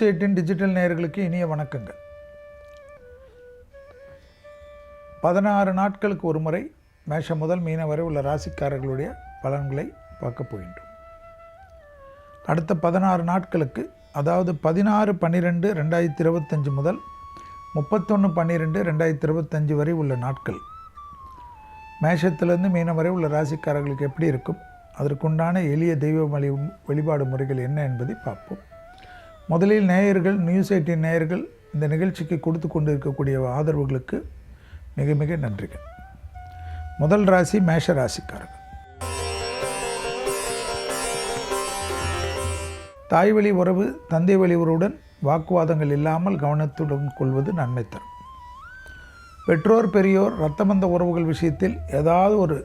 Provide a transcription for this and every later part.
News 18 digital நேயர்களுக்கு இனிய வணக்கங்கள். 16 நாட்களுக்கு ஒரு முறை மேஷம் முதல் மீனம் வரை உள்ள ராசிக்காரர்களுடைய பலன்களை பார்க்க போகின்றோம். அடுத்த 16 நாட்களுக்கு, அதாவது 16/12/2025 முதல் 31/12/2025 வரை உள்ள நாட்கள் மேஷத்திலிருந்து மீனம் வரை உள்ள ராசிக்காரர்களுக்கு எப்படி இருக்கும், அதற்குண்டான எளிய தெய்வ வழிபாடு முறைகள் என்ன என்பதை பார்ப்போம். முதலில் நேயர்கள், நியூஸ் 18 நேயர்கள் இந்த நிகழ்ச்சிக்கு கொடுத்து கொண்டு இருக்கக்கூடிய ஆதரவுகளுக்கு மிக மிக நன்றிகள். முதல் ராசி மேஷ ராசிக்காரர்கள். தாய் வழி உறவு, தந்தை வழி உறவுடன் வாக்குவாதங்கள் இல்லாமல் கவனத்துடன் கொள்வது நன்மை தரும். பெற்றோர், பெரியோர், இரத்தபந்த உறவுகள் விஷயத்தில் ஏதாவது ஒரு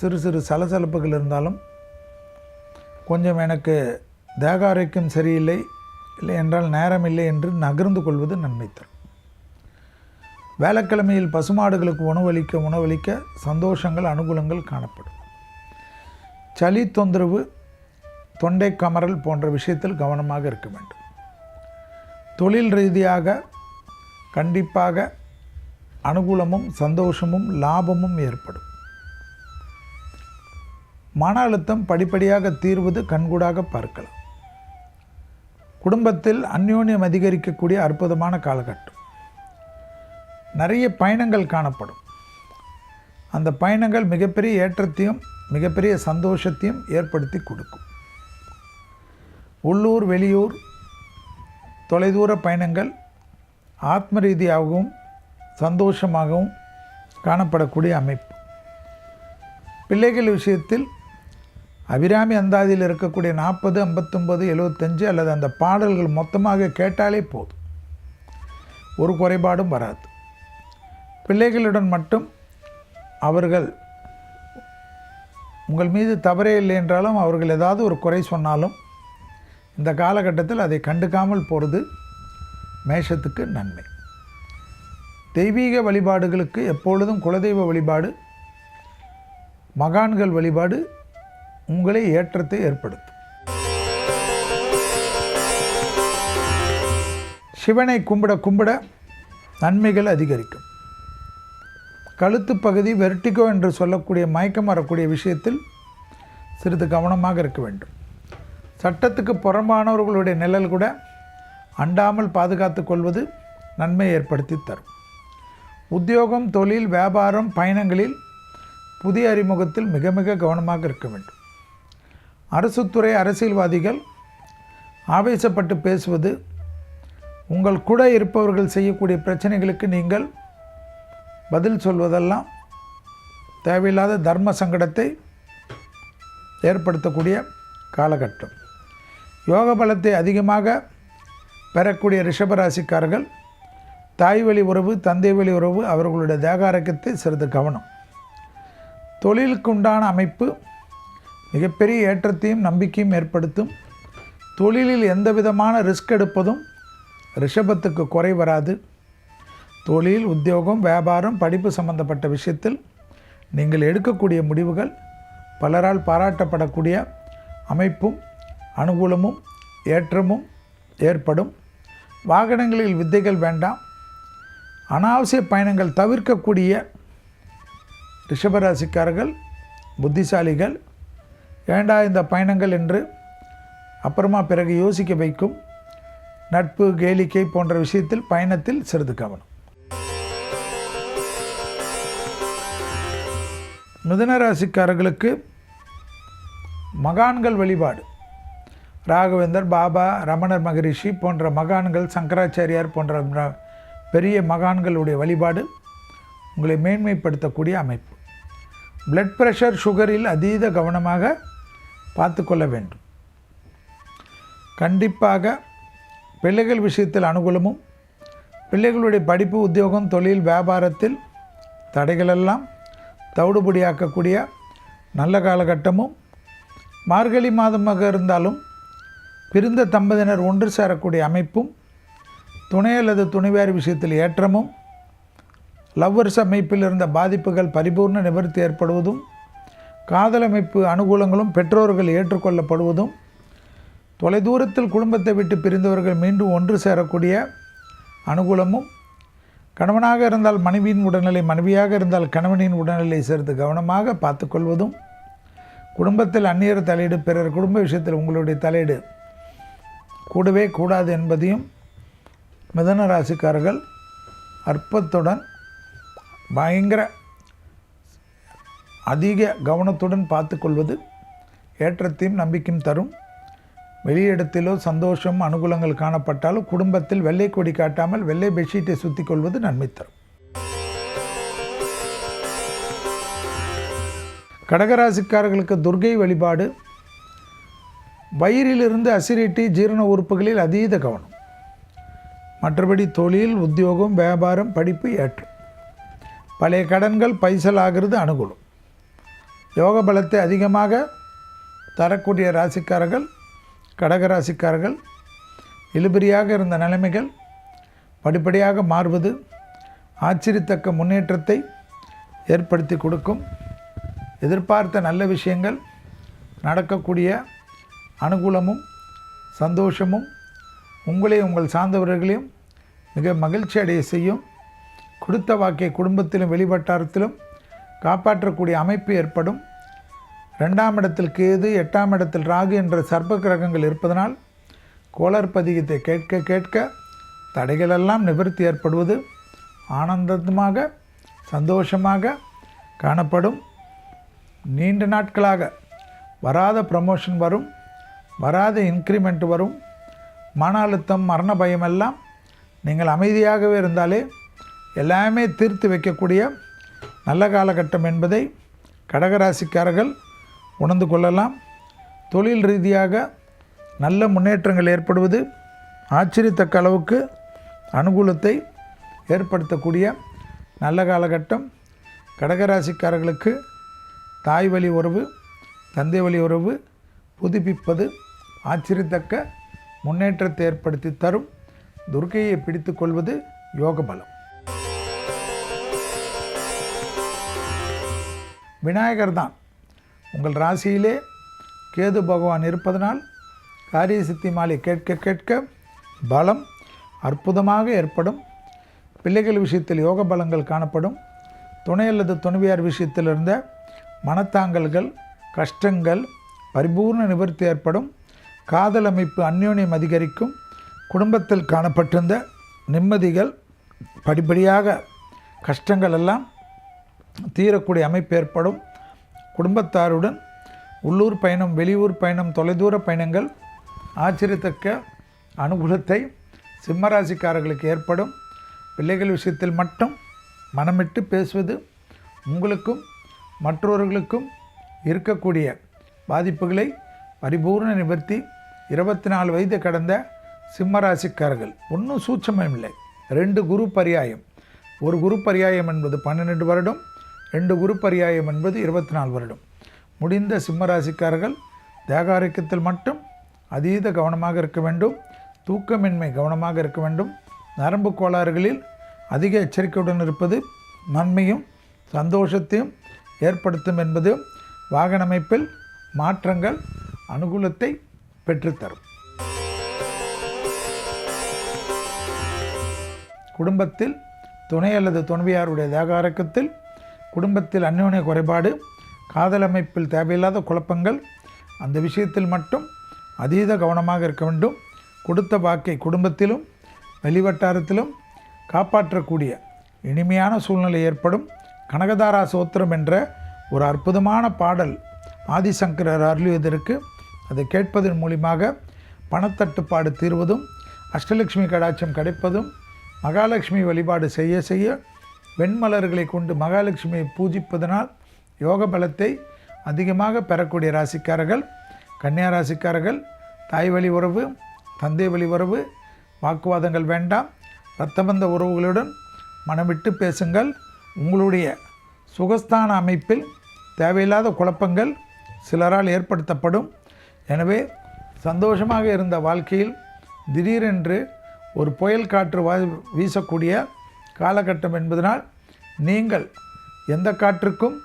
சிறு சிறு சலசலப்புகள் இருந்தாலும் கொஞ்சம் எனக்கு தேக ஆரோக்கியம் சரியில்லை, இல்லை என்றால் நேரம் இல்லை என்று நகர்ந்து கொள்வது நன்மை தரும். வேலைக்கிழமையில் பசுமாடுகளுக்கு உணவளிக்க சந்தோஷங்கள், அனுகூலங்கள் காணப்படும். சளி தொந்தரவு, தொண்டை கமறல் போன்ற விஷயத்தில் கவனமாக இருக்க வேண்டும். தொழில் ரீதியாக கண்டிப்பாக அனுகூலமும் சந்தோஷமும் லாபமும் ஏற்படும். மன அழுத்தம் படிப்படியாக தீர்வது கண்கூடாக பார்க்கலாம். குடும்பத்தில் அந்யோன்யம் அதிகரிக்கக்கூடிய அற்புதமான காலகட்டம். நிறைய பயணங்கள் காணப்படும். அந்த பயணங்கள் மிகப்பெரிய ஏற்றத்தையும் மிகப்பெரிய சந்தோஷத்தையும் ஏற்படுத்தி கொடுக்கும். உள்ளூர், வெளியூர், தொலைதூர பயணங்கள் ஆத்ம ரீதியாகவும் சந்தோஷமாகவும் காணப்படக்கூடிய அமைப்பு. பிள்ளைகள் விஷயத்தில் அபிராமி அந்தாதியில் இருக்கக்கூடிய 40, 59, 75 அல்லது அந்த பாடல்கள் மொத்தமாக கேட்டாலே போதும், ஒரு குறைபாடும் வராது. பிள்ளைகளுடன் மட்டும் அவர்கள் உங்கள் மீது தவறே இல்லை என்றாலும் அவர்கள் ஏதாவது ஒரு குறை சொன்னாலும் இந்த காலகட்டத்தில் அதை கண்டுக்காமல் போகிறது மேஷத்துக்கு நன்மை. தெய்வீக வழிபாடுகளுக்கு எப்பொழுதும் குலதெய்வ வழிபாடு, மகான்கள் வழிபாடு உங்களை ஏற்றத்தை ஏற்படுத்தும். சிவனை கும்பிட நன்மைகள் அதிகரிக்கும். கழுத்து பகுதி வெர்டிகோ என்று சொல்லக்கூடிய மயக்கம் வரக்கூடிய விஷயத்தில் சிறிது கவனமாக இருக்க வேண்டும். சட்டத்துக்கு புறம்பானவர்களுடைய நிழல் கூட அண்டாமல் பாதுகாத்து கொள்வது நன்மை ஏற்படுத்தி தரும். உத்தியோகம், தொழில், வியாபாரம், பயணங்களில் புதிய அறிமுகத்தில் மிக மிக கவனமாக இருக்க வேண்டும். அரசுத்துறை, அரசியல்வாதிகள் ஆவேசப்பட்டு பேசுவது, உங்கள் கூட இருப்பவர்கள் செய்யக்கூடிய பிரச்சனைகளுக்கு நீங்கள் பதில் சொல்வதெல்லாம் தேவையில்லாத தர்ம சங்கடத்தை ஏற்படுத்தக்கூடிய காலகட்டம். யோக பலத்தை அதிகமாக பெறக்கூடிய ரிஷபராசிக்காரர்கள் தாய் வழி உறவு, தந்தை வழி உறவு, அவர்களுடைய தேக ஆரோக்கியத்தை சிறிது கவனம். தொழிலுக்கு உண்டான அமைப்பு மிகப்பெரிய ஏற்றத்தையும் நம்பிக்கையும் ஏற்படுத்தும். தொழிலில் எந்த விதமான ரிஸ்க் எடுப்பதும் ரிஷபத்துக்கு குறை வராது. தொழில், உத்தியோகம், வியாபாரம், படிப்பு சம்பந்தப்பட்ட விஷயத்தில் நீங்கள் எடுக்கக்கூடிய முடிவுகள் பலரால் பாராட்டப்படக்கூடிய அமைப்பும் அனுகூலமும் ஏற்றமும் ஏற்படும். வாகனங்களில் வித்தைகள் வேண்டாம். அனாவசிய பயணங்கள் தவிர்க்கக்கூடிய ரிஷபராசிக்காரர்கள் புத்திசாலிகள். ஏண்டா இந்த பயணங்கள் என்று அப்புறமா பிறகு யோசிக்க வைக்கும். நட்பு, கேளிக்கை போன்ற விஷயத்தில் பயணத்தில் சிறிது கவனம். மிதுன ராசிக்காரர்களுக்கு மகான்கள் வழிபாடு, ராகவேந்தர், பாபா, ரமணர் மகரிஷி போன்ற மகான்கள், சங்கராச்சாரியார் போன்ற பெரிய மகான்களுடைய வழிபாடு உங்களை மேன்மைப்படுத்தக்கூடிய அமைப்பு. பிளட் ப்ரெஷர், சுகரில் அதீத கவனமாக பார்த்து கொள்ள வேண்டும். கண்டிப்பாக பிள்ளைகள் விஷயத்தில் அனுகூலமும், பிள்ளைகளுடைய படிப்பு, உத்தியோகம், தொழில், வியாபாரத்தில் தடைகளெல்லாம் தவிடுபடியாக்கக்கூடிய நல்ல காலகட்டமும், மார்கழி மாதமாக இருந்தாலும் பிரிந்த தம்பதியினர் ஒன்று சேரக்கூடிய அமைப்பும், துணை அல்லது துணைவியார் விஷயத்தில் ஏற்றமும், லவ்வர்ஸ் அமைப்பில் இருந்த பாதிப்புகள் பரிபூர்ண நிவர்த்தி ஏற்படுவதும், காதல் அமைப்பு அனுகூலங்களும் பெற்றோர்கள் ஏற்றுக்கொள்ளப்படுவதும், தொலைதூரத்தில் குடும்பத்தை விட்டு பிரிந்தவர்கள் மீண்டும் ஒன்று சேரக்கூடிய அனுகூலமும், கணவனாக இருந்தால் மனைவியின் உடல்நிலை, மனைவியாக இருந்தால் கணவனின் உடல்நிலை சேர்த்து கவனமாக பார்த்துக்கொள்வதும், குடும்பத்தில் அந்நியர் தலையீடு, பிறர் குடும்ப விஷயத்தில் உங்களுடைய தலையீடு கூடவே கூடாது என்பதையும் மிதுன ராசிக்காரர்கள் அற்பத்துடன் பயங்கர அதிக கவனத்துடன் பார்த்து கொள்வது ஏற்றத்தையும் நம்பிக்கையும் தரும். வெளியிடத்திலோ சந்தோஷம் அனுகூலங்கள் காணப்பட்டாலும் குடும்பத்தில் வெள்ளை கொடி காட்டாமல் வெள்ளை பெட்ஷீட்டை சுற்றி கொள்வது நன்மை தரும். கடகராசிக்காரர்களுக்கு துர்க்கை வழிபாடு. வயிறிலிருந்து அசிடிட்டி, ஜீரண உறுப்புகளில் அதீத கவனம். மற்றபடி தொழில், உத்தியோகம், வியாபாரம், படிப்பு ஏற்றம். பழைய கடன்கள் பைசல் ஆகிறது அனுகூலம். யோக பலத்தை அதிகமாக தரக்கூடிய ராசிக்காரர்கள் கடகராசிக்காரர்கள். இழுபறியாக இருந்த நிலைமைகள் படிப்படியாக மாறுவது ஆச்சரியத்தக்க முன்னேற்றத்தை ஏற்படுத்தி கொடுக்கும். எதிர்பார்த்த நல்ல விஷயங்கள் நடக்கக்கூடிய அனுகூலமும் சந்தோஷமும் உங்களையும் உங்கள் சார்ந்தவர்களையும் மிக மகிழ்ச்சி அடைய செய்யும். கொடுத்த வாக்கை குடும்பத்திலும் வெளிவட்டாரத்திலும் காப்பாற்றக்கூடிய அமைப்பு ஏற்படும். 2ஆம் இடத்தில் கேது, 8ஆம் இடத்தில் ராகு என்ற சர்ப்ப கிரகங்கள் இருப்பதனால் கோளர் பதிகத்தை கேட்க கேட்க தடைகளெல்லாம் நிவர்த்தி ஏற்படுவது ஆனந்தமாக சந்தோஷமாக காணப்படும். நீண்ட நாட்களாக வராத ப்ரமோஷன் வரும், வராத இன்க்ரிமெண்ட் வரும். மன அழுத்தம், மரண பயமெல்லாம் நீங்கள் அமைதியாகவே இருந்தாலே எல்லாமே தீர்த்து வைக்கக்கூடிய நல்ல காலகட்டம் என்பதை கடகராசிக்காரர்கள் உணர்ந்து கொள்ளலாம். தொழில் ரீதியாக நல்ல முன்னேற்றங்கள் ஏற்படுவது ஆச்சரியத்தக்க அளவுக்கு அனுகூலத்தை ஏற்படுத்தக்கூடிய நல்ல காலகட்டம். கடகராசிக்காரர்களுக்கு தாய் வழி உறவு, தந்தை வழி உறவு புதுப்பிப்பது ஆச்சரியத்தக்க முன்னேற்றத்தை ஏற்படுத்தி தரும். துர்க்கையை பிடித்து கொள்வது யோக பலம். விநாயகர் தான் உங்கள் ராசியிலே கேது பகவான் இருப்பதனால் காரிய சித்தி மாலை கேட்க கேட்க பலம் அற்புதமாக ஏற்படும். பிள்ளைகள் விஷயத்தில் யோக பலங்கள் காணப்படும். துணை அல்லது துணைவியார் விஷயத்தில் இருந்த மனத்தாங்கல்கள், கஷ்டங்கள் பரிபூர்ண நிவர்த்தி ஏற்படும். காதல் அமைப்பு அந்யோன்யம் அதிகரிக்கும். குடும்பத்தில் காணப்பட்டிருந்த நிம்மதிகள் படிப்படியாக கஷ்டங்கள் எல்லாம் தீரக்கூடிய அமைப்பு ஏற்படும். குடும்பத்தாருடன் உள்ளூர் பயணம், வெளியூர் பயணம், தொலைதூர பயணங்கள் ஆச்சரியத்தக்க அனுகூலத்தை சிம்மராசிக்காரர்களுக்கு ஏற்படும். பிள்ளைகள் விஷயத்தில் மட்டும் மனமிட்டு பேசுவது உங்களுக்கும் மற்றவர்களுக்கும் இருக்கக்கூடிய பாதிப்புகளை பரிபூர்ண நிவர்த்தி. 24 வயது கடந்த சிம்மராசிக்காரர்கள் ஒன்றும் சூட்சமம் இல்லை. 2 குரு பரியாயம். ஒரு குரு பரியாயம் என்பது 12 வருடம், 2 குரு பரியாயம் என்பது 24 வருடம். முடிந்த சிம்மராசிக்காரர்கள் தேக ஆரோக்கியத்தில் மட்டும் அதீத கவனமாக இருக்க வேண்டும். தூக்கமின்மை கவனமாக இருக்க வேண்டும். நரம்பு கோளாறுகளில் அதிக எச்சரிக்கையுடன் இருப்பது நன்மையும் சந்தோஷத்தையும் ஏற்படுத்தும் என்பது வாகன அமைப்பில் மாற்றங்கள் அனுகூலத்தை பெற்றுத்தரும். குடும்பத்தில் துணை அல்லது துணைவியாருடைய தேக ஆரோக்கியத்தில், குடும்பத்தில் அந்யோன்ய குறைபாடு, காதல் அமைப்பில் தேவையில்லாத குழப்பங்கள், அந்த விஷயத்தில் மட்டும் அதீத கவனமாக இருக்க வேண்டும். கொடுத்த வாக்கை குடும்பத்திலும் வெளிவட்டாரத்திலும் காப்பாற்றக்கூடிய இனிமையான சூழ்நிலை ஏற்படும். கனகதாரா சோத்திரம் என்ற ஒரு அற்புதமான பாடல் ஆதிசங்கரர் அருளியதற்கு அதை கேட்பதன் மூலியமாக பணத்தட்டுப்பாடு தீர்வதும், அஷ்டலட்சுமி கடாட்சம் கிடைப்பதும், மகாலட்சுமி வழிபாடு செய்ய செய்ய வெண்மலர்களை கொண்டு மகாலட்சுமியை பூஜிப்பதனால் யோக பலத்தை அதிகமாக பெறக்கூடிய ராசிக்காரர்கள் கன்னியா ராசிக்காரர்கள். தாய் வழி உறவு, தந்தை வழி உறவு, வாக்குவாதங்கள் வேண்டாம். இரத்தபந்த உறவுகளுடன் மனமிட்டு பேசுங்கள். உங்களுடைய சுகஸ்தான அமைப்பில் தேவையில்லாத குழப்பங்கள் சிலரால் ஏற்படுத்தப்படும். எனவே சந்தோஷமாக இருந்த வாழ்க்கையில் திடீரென்று ஒரு புயல் காற்று வீசக்கூடிய காலகட்டம் என்பதனால் நீங்கள் எந்த காற்றுக்கும்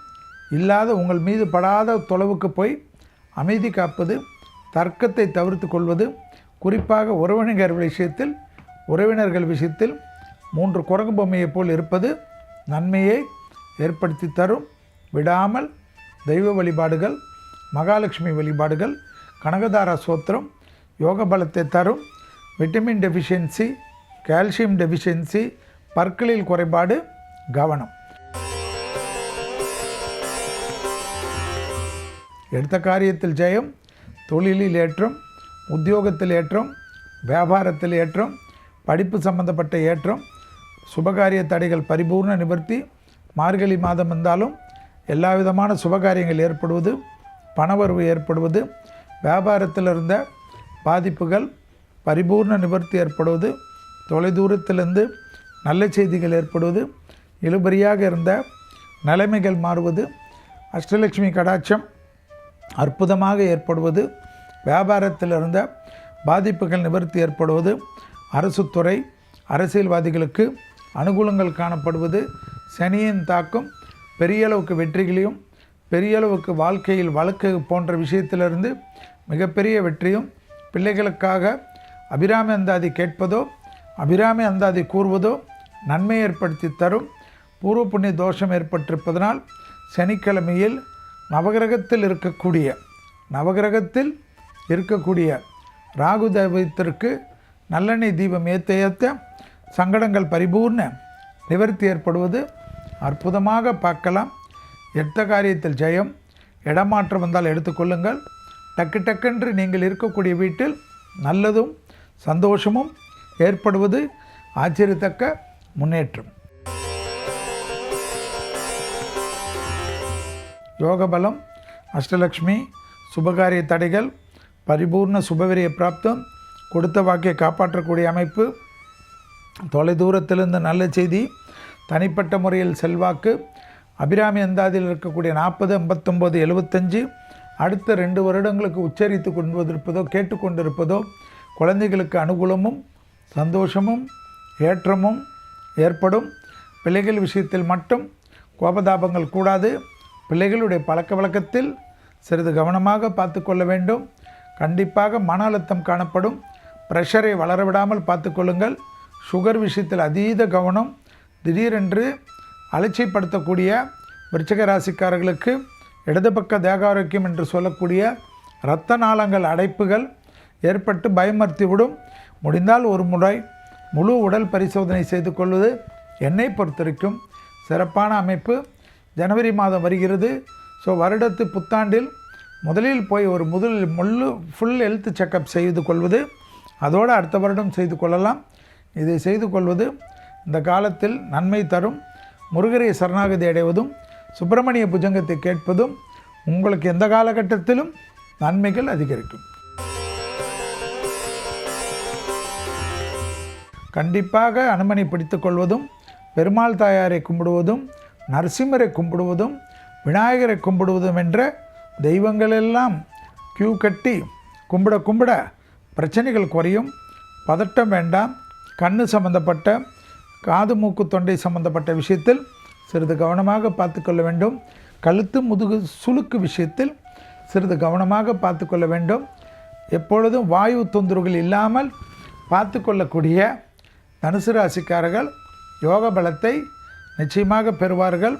இல்லாத, உங்கள் மீது படாத தொலைவுக்கு போய் அமைதி காப்பது தர்க்கத்தை தவிர்த்து கொள்வது, குறிப்பாக உறவினர்கள் விஷயத்தில் 3 குரங்கு பொம்மையைப் போல் இருப்பது நன்மையை ஏற்படுத்தி தரும். விடாமல் தெய்வ வழிபாடுகள், மகாலட்சுமி வழிபாடுகள், கனகதாரா சோத்திரம் யோக பலத்தை தரும். விட்டமின் டெஃபிஷியன்சி, கால்சியம் டெஃபிஷியன்சி, பற்களில் குறைபாடு கவனம். எடுத்த காரியத்தில் ஜெயம், தொழிலில் ஏற்றம், உத்தியோகத்தில் ஏற்றம், வியாபாரத்தில் ஏற்றம், படிப்பு சம்பந்தப்பட்ட ஏற்றம், சுபகாரிய தடைகள் பரிபூர்ண நிவர்த்தி. மார்கழி மாதம் வந்தாலும் எல்லா விதமான சுபகாரியங்கள் ஏற்படுவது, பணவரவு ஏற்படுவது, வியாபாரத்தில் இருந்த பாதிப்புகள் பரிபூர்ண நிவர்த்தி ஏற்படுவது, தொலைதூரத்திலிருந்து நல்ல செய்திகள் ஏற்படுவது, இழுபறியாக இருந்த நிலைமைகள் மாறுவது, அஷ்டலட்சுமி கடாட்சம் அற்புதமாக ஏற்படுவது, வியாபாரத்தில் இருந்த பாதிப்புகள் நிவர்த்தி ஏற்படுவது, அரசுத்துறை அரசியல்வாதிகளுக்கு அனுகூலங்கள் காணப்படுவது, சனியின் தாக்கம் பெரிய அளவுக்கு வெற்றிகளையும், பெரிய அளவுக்கு வாழ்க்கையில் வழக்கு போன்ற விஷயத்திலிருந்து மிகப்பெரிய வெற்றியும், பிள்ளைகளுக்காக அபிராமி அந்தாதி கேட்பதோ அபிராமி அந்தாதி கூறுவதோ நன்மை ஏற்படுத்தி தரும். பூர்வ புண்ணிய தோஷம் ஏற்பட்டிருப்பதனால் சனிக்கிழமையில் நவகிரகத்தில் இருக்கக்கூடிய ராகு தெய்வத்திற்கு நல்லெண்ணெய் தீபம் ஏற்ற சங்கடங்கள் பரிபூர்ண நிவர்த்தி ஏற்படுவது அற்புதமாக பார்க்கலாம். எடுத்த காரியத்தில் ஜெயம். இடமாற்றம் வந்தால் எடுத்துக்கொள்ளுங்கள். டக்குன்று நீங்கள் இருக்கக்கூடிய வீட்டில் நல்லதும் சந்தோஷமும் ஏற்படுவது ஆச்சரியத்தக்க முன்னேற்றம். யோகபலம், அஷ்டலக்ஷ்மி, சுபகாரிய தடைகள், பரிபூர்ண சுபவிரிய பிராப்தம், கொடுத்த வாக்கை காப்பாற்றக்கூடிய அமைப்பு, தொலைதூரத்திலிருந்து நல்ல செய்தி, தனிப்பட்ட முறையில் செல்வாக்கு, அபிராமி அந்தாதியில் இருக்கக்கூடிய 40, 59, 75 அடுத்த 2 வருடங்களுக்கு உச்சரித்து கொண்டிருப்பதோ கேட்டுக்கொண்டிருப்பதோ குழந்தைகளுக்கு அனுகூலமும் சந்தோஷமும் ஏற்றமும் ஏற்படும். பிள்ளைகள் விஷயத்தில் மட்டும் கோபதாபங்கள் கூடாது. பிள்ளைகளுடைய பழக்க வழக்கத்தில் சிறிது கவனமாக பார்த்து கொள்ள வேண்டும். கண்டிப்பாக மன அழுத்தம் காணப்படும். ப்ரெஷரை வளரவிடாமல் பார்த்து கொள்ளுங்கள். சுகர் விஷயத்தில் அதீத கவனம். திடீரென்று அலட்சியப்படுத்தக்கூடிய விருச்சிக ராசிக்காரர்களுக்கு இடது பக்க தேக ஆரோக்கியம் என்று சொல்லக்கூடிய இரத்த நாளங்கள் அடைப்புகள் ஏற்பட்டு பயமர்த்திவிடும். முடிந்தால் ஒரு முறை முழு உடல் பரிசோதனை செய்து கொள்வது என்னை பொறுத்திருக்கும் சிறப்பான அமைப்பு. ஜனவரி மாதம் வருகிறது. ஸோ வருடத்து புத்தாண்டில் முதலில் போய் ஒரு ஃபுல் ஹெல்த் செக்கப் செய்து கொள்வது, அதோடு அடுத்த வருடம் செய்து கொள்ளலாம். இதை செய்து கொள்வது இந்த காலத்தில் நன்மை தரும். முருகரை சரணாகதி அடைவதும் சுப்பிரமணிய புஜங்கத்தை கேட்பதும் உங்களுக்கு எந்த காலகட்டத்திலும் நன்மைகள் அதிகரிக்கும். கண்டிப்பாக அனுமனை பிடித்து கொள்வதும், பெருமாள் தாயாரை கும்பிடுவதும், நரசிம்மரை கும்பிடுவதும், விநாயகரை கும்பிடுவதும் என்ற தெய்வங்களெல்லாம் கியூ கட்டி கும்பிட பிரச்சனைகள் குறையும். பதட்டம் வேண்டாம். கண்ணு சம்பந்தப்பட்ட, காது மூக்கு தொண்டை சம்பந்தப்பட்ட விஷயத்தில் சிறிது கவனமாக பார்த்து கொள்ள வேண்டும். கழுத்து முதுகு சுளுக்கு விஷயத்தில் சிறிது கவனமாக பார்த்து கொள்ள வேண்டும். எப்பொழுதும் வாயு தொந்தரவுகள் இல்லாமல் பார்த்து கொள்ளக்கூடிய தனுசு ராசிக்காரர்கள் யோக பலத்தை நிச்சயமாக பெறுவார்கள்.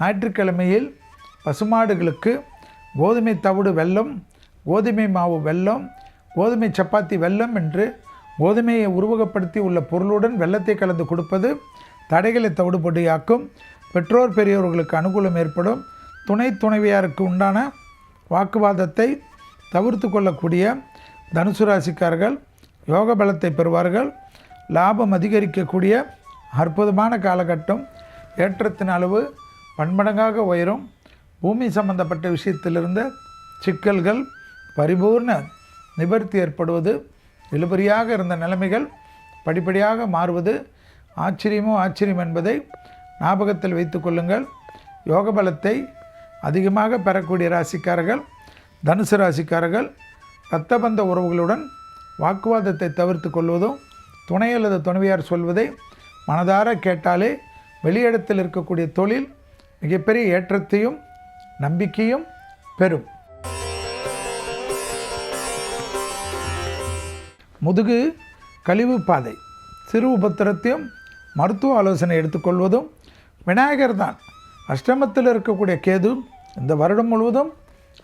ஞாயிற்றுக்கிழமையில் பசுமாடுகளுக்கு கோதுமை தவிடு வெல்லம், கோதுமை மாவு வெல்லம், கோதுமை சப்பாத்தி வெல்லம் என்று கோதுமையை உருவகப்படுத்தி உள்ள பொருளுடன் வெல்லத்தை கலந்து கொடுப்பது தடைகளை தவிடுபடியாக்கும். பெற்றோர் பெரியோர்களுக்கு அனுகூலம் ஏற்படும். துணைவியாருக்கு உண்டான வாக்குவாதத்தை தவிர்த்து கொள்ளக்கூடிய தனுசு ராசிக்காரர்கள் யோக பலத்தை பெறுவார்கள். லாபம் அதிகரிக்கக்கூடிய அற்புதமான காலகட்டம். ஏற்றத்தின் அளவு பன்மடங்காக உயரும். பூமி சம்பந்தப்பட்ட விஷயத்திலிருந்த சிக்கல்கள் பரிபூர்ண நிவர்த்தி ஏற்படுவது, இழுபறியாக இருந்த நிலைமைகள் படிப்படியாக மாறுவது ஆச்சரியம் என்பதை ஞாபகத்தில் வைத்து கொள்ளுங்கள். யோக பலத்தை அதிகமாக பெறக்கூடிய ராசிக்காரர்கள் தனுசு ராசிக்காரர்கள் இரத்தபந்த உறவுகளுடன் வாக்குவாதத்தை தவிர்த்து கொள்வதும், துணை அல்லது துணைவியார் சொல்வதை மனதார கேட்டாலே வெளியிடத்தில் இருக்கக்கூடிய தொழில் மிகப்பெரிய ஏற்றத்தையும் நம்பிக்கையும் பெறும். முதுகு கழிவு பாதை, சிறு உபத்திரத்தையும் மருத்துவ ஆலோசனை எடுத்துக்கொள்வதும், விநாயகர் தான் அஷ்டமத்தில் இருக்கக்கூடிய கேது இந்த வருடம் முழுவதும்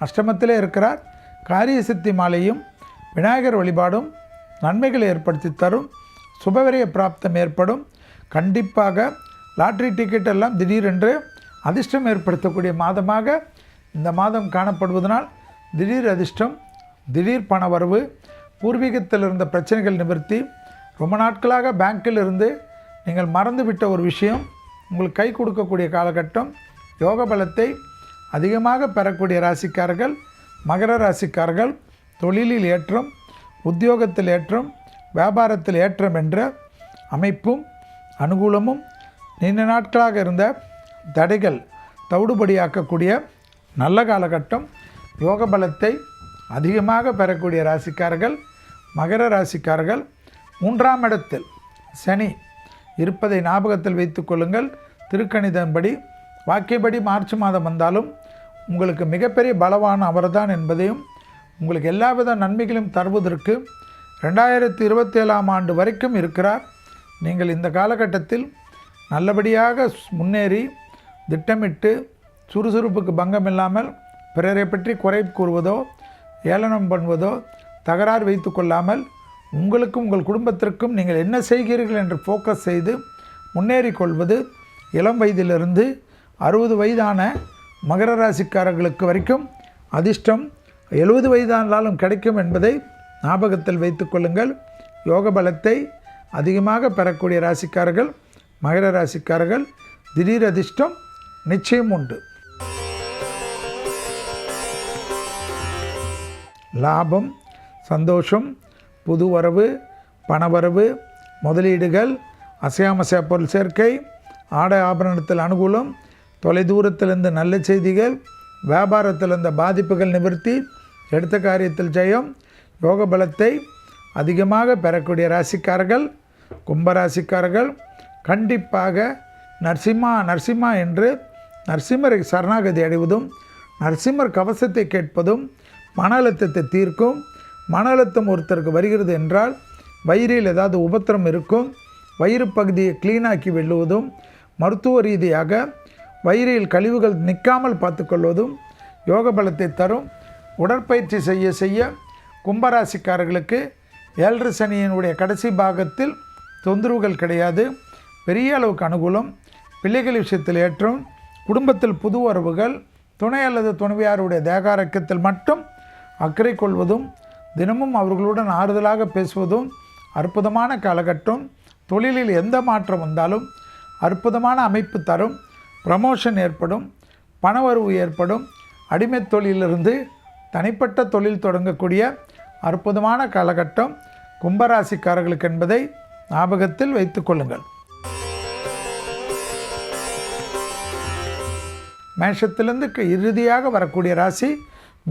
அஷ்டமத்திலே இருக்கிறார். காரிய சித்தி மாலையும் விநாயகர் வழிபாடும் நன்மைகளை ஏற்படுத்தி தரும். சுபவிரய பிராப்தம் ஏற்படும். கண்டிப்பாக லாட்ரி டிக்கெட் எல்லாம் திடீரென்று அதிர்ஷ்டம் ஏற்படுத்தக்கூடிய மாதமாக இந்த மாதம் காணப்படுவதனால் திடீர் அதிர்ஷ்டம், திடீர் பண வரவு, பூர்வீகத்தில் இருந்த பிரச்சனைகள் நிவர்த்தி, ரொம்ப நாட்களாக பேங்க்கில் இருந்து நீங்கள் மறந்துவிட்ட ஒரு விஷயம் உங்களுக்கு கை கொடுக்கக்கூடிய காலகட்டம். யோக பலத்தை அதிகமாக பெறக்கூடிய ராசிக்காரர்கள் மகர ராசிக்காரர்கள். தொழிலில் ஏற்றம், உத்தியோகத்தில் ஏற்றம், வியாபாரத்தில் ஏற்றம் என்ற அமைப்பும் அனுகூலமும், நீண்ட நாட்களாக இருந்த தடைகள் தவிடுபடியாக்கக்கூடிய நல்ல காலகட்டம். யோக பலத்தை அதிகமாக பெறக்கூடிய ராசிக்காரர்கள் மகர ராசிக்காரர்கள். 3ஆம் இடத்தில் சனி இருப்பதை ஞாபகத்தில் வைத்து கொள்ளுங்கள். திருக்கணிதம்படி வாக்கியப்படி மார்ச் மாதம் வந்தாலும் உங்களுக்கு மிகப்பெரிய பலவான அவர்தான் என்பதையும், உங்களுக்கு எல்லாவித நன்மைகளையும் தருவதற்கு 2027ஆம் ஆண்டு வரைக்கும் இருக்கிறார். நீங்கள் இந்த காலகட்டத்தில் நல்லபடியாக முன்னேறி திட்டமிட்டு சுறுசுறுப்புக்கு பங்கம் இல்லாமல் பிறரை பற்றி குறை கூறுவதோ ஏளனம் பண்ணுவதோ தகராறு வைத்து கொள்ளாமல் உங்களுக்கும் உங்கள் குடும்பத்திற்கும் நீங்கள் என்ன செய்கிறீர்கள் என்று ஃபோக்கஸ் செய்து முன்னேறி கொள்வது இளம் வயதிலிருந்து 60 வயதான மகர ராசிக்காரர்களுக்கு வரைக்கும் அதிர்ஷ்டம் 70 வயதானாலும் கிடைக்கும் என்பதை ஞாபகத்தில் வைத்து கொள்ளுங்கள். யோக பலத்தை அதிகமாக பெறக்கூடிய ராசிக்காரர்கள் மகர ராசிக்காரர்கள். திடீர் அதிர்ஷ்டம் நிச்சயம் உண்டு. லாபம், சந்தோஷம், புது வரவு, பணவரவு, முதலீடுகள், அசையாமசையா பொருள் சேர்க்கை, ஆடை ஆபரணத்தில் அனுகூலம், தொலைதூரத்திலிருந்து நல்ல செய்திகள், வியாபாரத்திலிருந்த பாதிப்புகள் நிவர்த்தி, எடுத்த காரியத்தில் ஜெயம். யோக பலத்தை அதிகமாக பெறக்கூடிய ராசிக்காரர்கள் கும்பராசிக்காரர்கள். கண்டிப்பாக நரசிம்மா என்று நரசிம்மரை சரணாகதி அடைவதும், நரசிம்மர் கவசத்தை கேட்பதும் மன அழுத்தத்தை தீர்க்கும். மன அழுத்தம் ஒருத்தருக்கு வருகிறது என்றால் வயிறில் ஏதாவது உபத்திரம் இருக்கும். வயிறு பகுதியை க்ளீனாக்கி வெல்லுவதும், மருத்துவ ரீதியாக வயிறில் கழிவுகள் நிற்காமல் பார்த்துக்கொள்வதும் யோக பலத்தை தரும். உடற்பயிற்சி செய்ய செய்ய கும்பராசிக்காரர்களுக்கு 7 சனியினுடைய கடைசி பாகத்தில் தொந்தரவுகள் கிடையாது. பெரிய அளவுக்கு அனுகூலம். பிள்ளைகள் விஷயத்தில் ஏற்றம். குடும்பத்தில் புது வரவுகள். துணை அல்லது துணைவியாருடைய தேகாரக்கத்தில் மட்டும் அக்கறை கொள்வதும், தினமும் அவர்களுடன் ஆறுதலாக பேசுவதும் அற்புதமான காலகட்டம். தொழிலில் எந்த மாற்றம் வந்தாலும் அற்புதமான அமைப்பு தரும். ப்ரமோஷன் ஏற்படும், பணவரவு ஏற்படும். அடிமை தொழிலிருந்து தனிப்பட்ட தொழில் தொடங்கக்கூடிய அற்புதமான காலகட்டம் கும்பராசிக்காரர்களுக்கு என்பதை ஞாபகத்தில் வைத்துக் கொள்ளுங்கள். மேஷத்திலிருந்து இறுதியாக வரக்கூடிய ராசி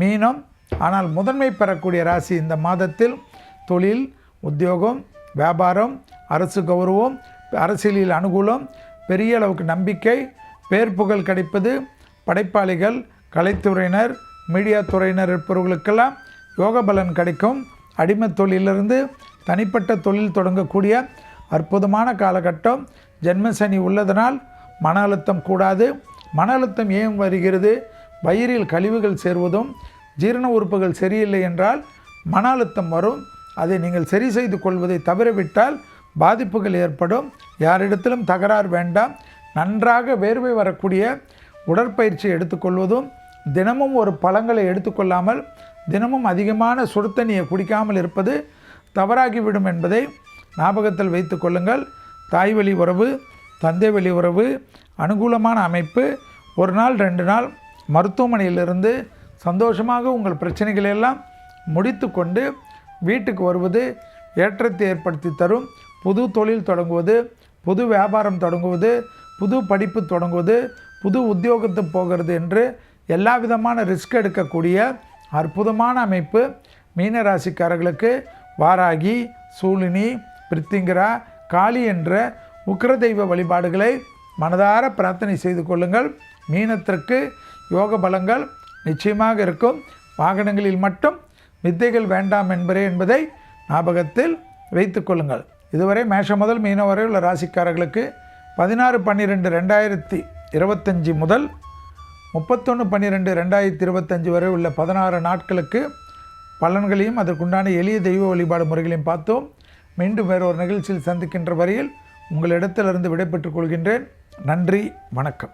மீனம். ஆனால் முதன்மை பெறக்கூடிய ராசி இந்த மாதத்தில் தொழில், உத்தியோகம், வியாபாரம், அரசு கௌரவம், அரசியலில் அனுகூலம், பெரிய அளவுக்கு நம்பிக்கை, பேர் புகழ் கிடைப்பது. படைப்பாளிகள், கலைத்துறையினர், மீடியா துறையினர் இருப்பவர்களுக்கெல்லாம் யோக பலன் கிடைக்கும். அடிமை தொழிலிருந்து தனிப்பட்ட தொழில் தொடங்கக்கூடிய அற்புதமான காலகட்டம். ஜென்மசனி உள்ளதனால் மன அழுத்தம் கூடாது. மன அழுத்தம் ஏன் வருகிறது? வயிறில் கழிவுகள் சேர்வதும், ஜீரண உறுப்புகள் சரியில்லை என்றால் மன அழுத்தம் வரும். அதை நீங்கள் சரி செய்து கொள்வதை தவறவிட்டால் பாதிப்புகள் ஏற்படும். யாரிடத்திலும் தகராறு வேண்டாம். நன்றாக வேர்வை வரக்கூடிய உடற்பயிற்சி எடுத்துக்கொள்வதும், தினமும் ஒரு பழங்களை எடுத்துக்கொள்ளாமல் தினமும் அதிகமான சுடுதண்ணியை குடிக்காமல் இருப்பது தவறாகிவிடும் என்பதை ஞாபகத்தில் வைத்து கொள்ளுங்கள். தாய் வழி உறவு, தந்தை வழி உறவு அனுகூலமான அமைப்பு. 1 நாள் 2 நாள் மருத்துவமனையிலிருந்து சந்தோஷமாக உங்கள் பிரச்சனைகளெல்லாம் முடித்து கொண்டு வீட்டுக்கு வருவது ஏற்றத்தை ஏற்படுத்தி தரும். புது தொழில் தொடங்குவது, புது வியாபாரம் தொடங்குவது, புது படிப்பு தொடங்குவது, புது உத்தியோகத்து போகிறது என்று எல்லா விதமான ரிஸ்க் எடுக்கக்கூடிய அற்புதமான அமைப்பு மீனராசிக்காரர்களுக்கு. வாராகி, சூலினி, பிரித்திங்கரா, காளி என்ற உக்கிர தெய்வ வழிபாடுகளை மனதார பிரார்த்தனை செய்து கொள்ளுங்கள். மீனத்திற்கு யோக பலங்கள் நிச்சயமாக இருக்கும். வாகனங்களில் மட்டும் வித்தைகள் வேண்டாம் என்பதே என்பதை ஞாபகத்தில் வைத்து கொள்ளுங்கள். இதுவரை மேஷம் முதல் மீனம் வரை உள்ள ராசிக்காரர்களுக்கு 16/12/2025 முதல் 31/12/2025 வரை உள்ள 16 நாட்களுக்கு பலன்களையும் அதற்குண்டான எளிய தெய்வ வழிபாடு முறைகளையும் பார்த்தோம். மீண்டும் வேறொரு நிகழ்ச்சியில் சந்திக்கின்ற வரையில் உங்களிடத்திலிருந்து விடைபெற்றுக் கொள்கின்றேன். நன்றி, வணக்கம்.